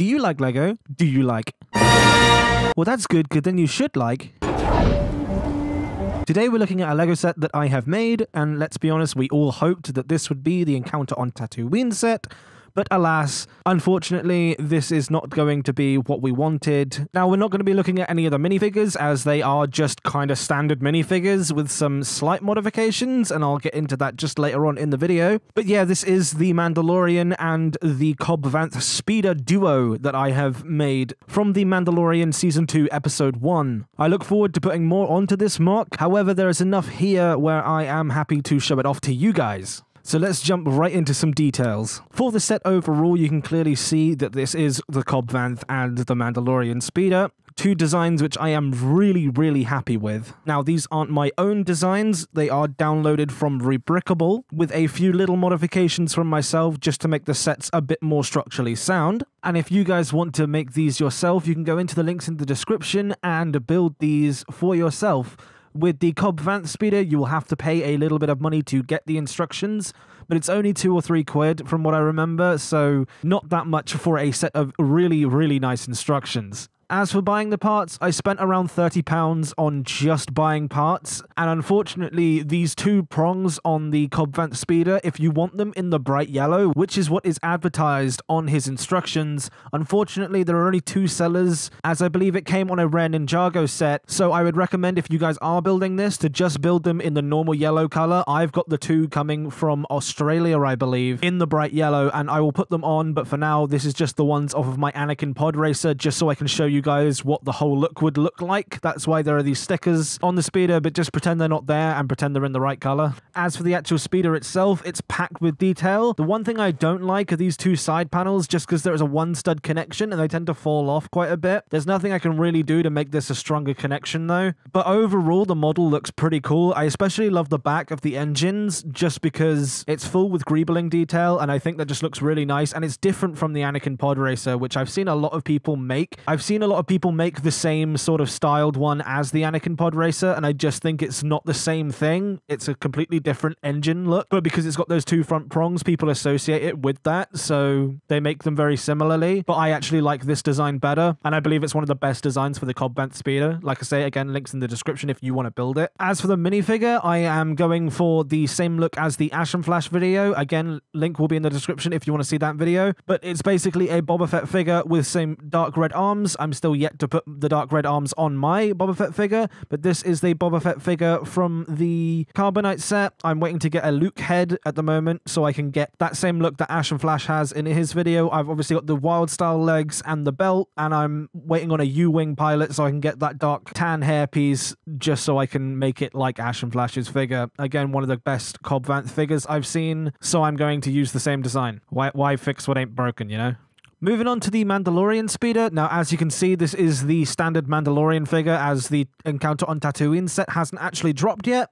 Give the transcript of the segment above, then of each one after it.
Do you like Lego? Do you like? Well, that's good, because then you should like. Today we're looking at a Lego set that I have made, and let's be honest, we all hoped that this would be the Encounter on Tatooine set. But alas, unfortunately, this is not going to be what we wanted. Now, we're not going to be looking at any of the minifigures, as they are just kind of standard minifigures with some slight modifications, and I'll get into that just later on in the video. But yeah, this is the Mandalorian and the Cobb Vanth Speeder duo that I have made from the Mandalorian Season 2, Episode 1. I look forward to putting more onto this mock, however, there is enough here where I am happy to show it off to you guys. So let's jump right into some details. For the set overall, you can clearly see that this is the Cobb Vanth and the Mandalorian Speeder. Two designs which I am really happy with. Now, these aren't my own designs, they are downloaded from Rebrickable, with a few little modifications from myself just to make the sets a bit more structurally sound. And if you guys want to make these yourself, you can go into the links in the description and build these for yourself. With the Cobb Vanth Speeder, you will have to pay a little bit of money to get the instructions, but it's only £2 or £3 from what I remember, so not that much for a set of really nice instructions. As for buying the parts, I spent around £30 on just buying parts, and unfortunately these two prongs on the Cobb Vanth Speeder, if you want them in the bright yellow, which is what is advertised on his instructions, unfortunately there are only 2 sellers, as I believe it came on a Rare Ninjago set, so I would recommend if you guys are building this to just build them in the normal yellow color. I've got the 2 coming from Australia, I believe, in the bright yellow, and I will put them on, but for now this is just the ones off of my Anakin Pod Racer, just so I can show you guys what the whole look would look like. That's why there are these stickers on the speeder, but just pretend they're not there and pretend they're in the right color. As for the actual speeder itself, it's packed with detail. The one thing I don't like are these 2 side panels, just because there is a 1 stud connection and they tend to fall off quite a bit. There's nothing I can really do to make this a stronger connection though. But overall, the model looks pretty cool. I especially love the back of the engines, just because it's full with greebling detail, and I think that just looks really nice, and it's different from the Anakin Pod Racer, which I've seen a lot of people make. I've seen a lot of people make the same sort of styled one as the Anakin Pod Racer, and I just think it's not the same thing. It's a completely different engine look, but because it's got those 2 front prongs, people associate it with that, so they make them very similarly. But I actually like this design better, and I believe it's one of the best designs for the Cobb Vanth Speeder. Like I say, again, links in the description if you want to build it. As for the minifigure, I am going for the same look as the Ash and Flash video. Again, link will be in the description if you want to see that video, but it's basically a Boba Fett figure with same dark red arms. I'm still yet to put the dark red arms on my Boba Fett figure, but this is the Boba Fett figure from the Carbonite set. I'm waiting to get a Luke head at the moment so I can get that same look that Ash and Flash has in his video. I've obviously got the wild style legs and the belt, and I'm waiting on a U-Wing pilot so I can get that dark tan hairpiece just so I can make it like Ash and Flash's figure. Again, one of the best Cobb Vanth figures I've seen, so I'm going to use the same design. Why fix what ain't broken, you know? Moving on to the Mandalorian Speeder. Now, as you can see, this is the standard Mandalorian figure, as the Encounter on Tatooine set hasn't actually dropped yet.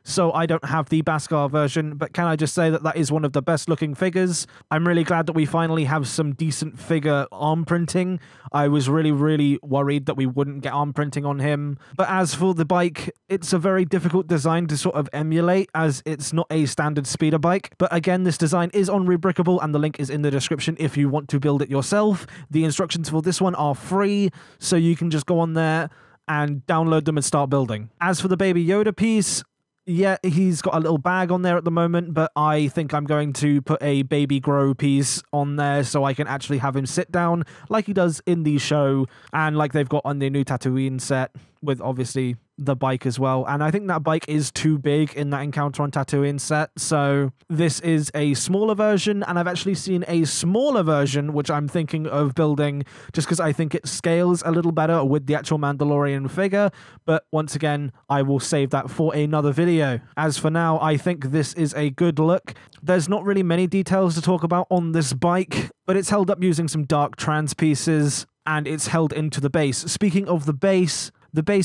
So I don't have the Beskar version, but can I just say that that is one of the best looking figures. I'm really glad that we finally have some decent figure arm printing. I was really worried that we wouldn't get arm printing on him. But as for the bike, it's a very difficult design to sort of emulate, as it's not a standard speeder bike. But again, this design is on Rebrickable, and the link is in the description if you want to build it yourself. The instructions for this one are free, so you can just go on there and download them and start building. As for the Baby Yoda piece, yeah, he's got a little bag on there at the moment, but I think I'm going to put a Baby Grow piece on there so I can actually have him sit down like he does in the show and like they've got on the new Tatooine set, with obviously the bike as well. And I think that bike is too big in that Encounter on Tatooine set, so this is a smaller version, and I've actually seen a smaller version which I'm thinking of building just because I think it scales a little better with the actual Mandalorian figure. But once again, I will save that for another video. As for now, I think this is a good look. There's not really many details to talk about on this bike, but it's held up using some dark trans pieces, and it's held into the base. Speaking of the base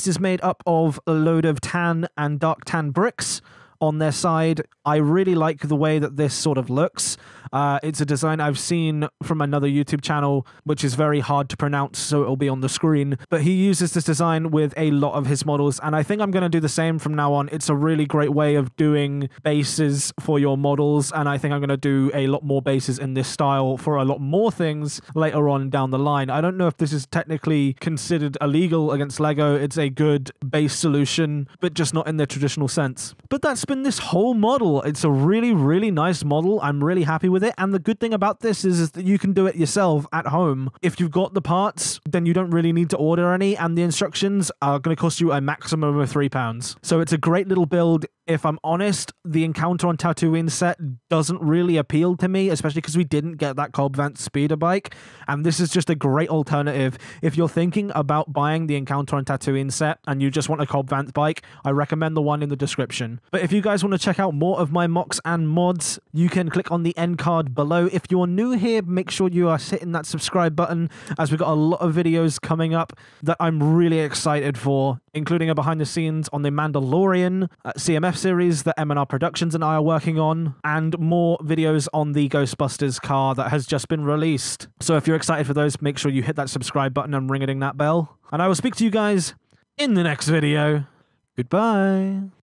is made up of a load of tan and dark tan bricks on their side. I really like the way that this sort of looks. It's a design I've seen from another YouTube channel, which is very hard to pronounce, so it'll be on the screen. But he uses this design with a lot of his models, and I think I'm going to do the same from now on. It's a really great way of doing bases for your models, and I think I'm going to do a lot more bases in this style for a lot more things later on down the line. I don't know if this is technically considered illegal against LEGO. It's a good base solution, but just not in the traditional sense. But that's been this whole model. It's a really, really nice model. I'm really happy with it, and the good thing about this is that you can do it yourself at home. If you've got the parts, then you don't really need to order any, and the instructions are going to cost you a maximum of £3. So it's a great little build. If I'm honest, the Encounter on Tatooine set doesn't really appeal to me, especially because we didn't get that Cobb Vanth speeder bike, and this is just a great alternative. If you're thinking about buying the Encounter on Tatooine set and you just want a Cobb Vanth bike, I recommend the one in the description. But if you guys want to check out more of my mocks and mods, you can click on the end card below. If you're new here, make sure you are hitting that subscribe button, as we've got a lot of videos coming up that I'm really excited for, including a behind the scenes on the Mandalorian CMF series that M&R Productions and I are working on, and more videos on the Ghostbusters car that has just been released. So if you're excited for those, make sure you hit that subscribe button and ring-a-ding that bell. And I will speak to you guys in the next video. Goodbye.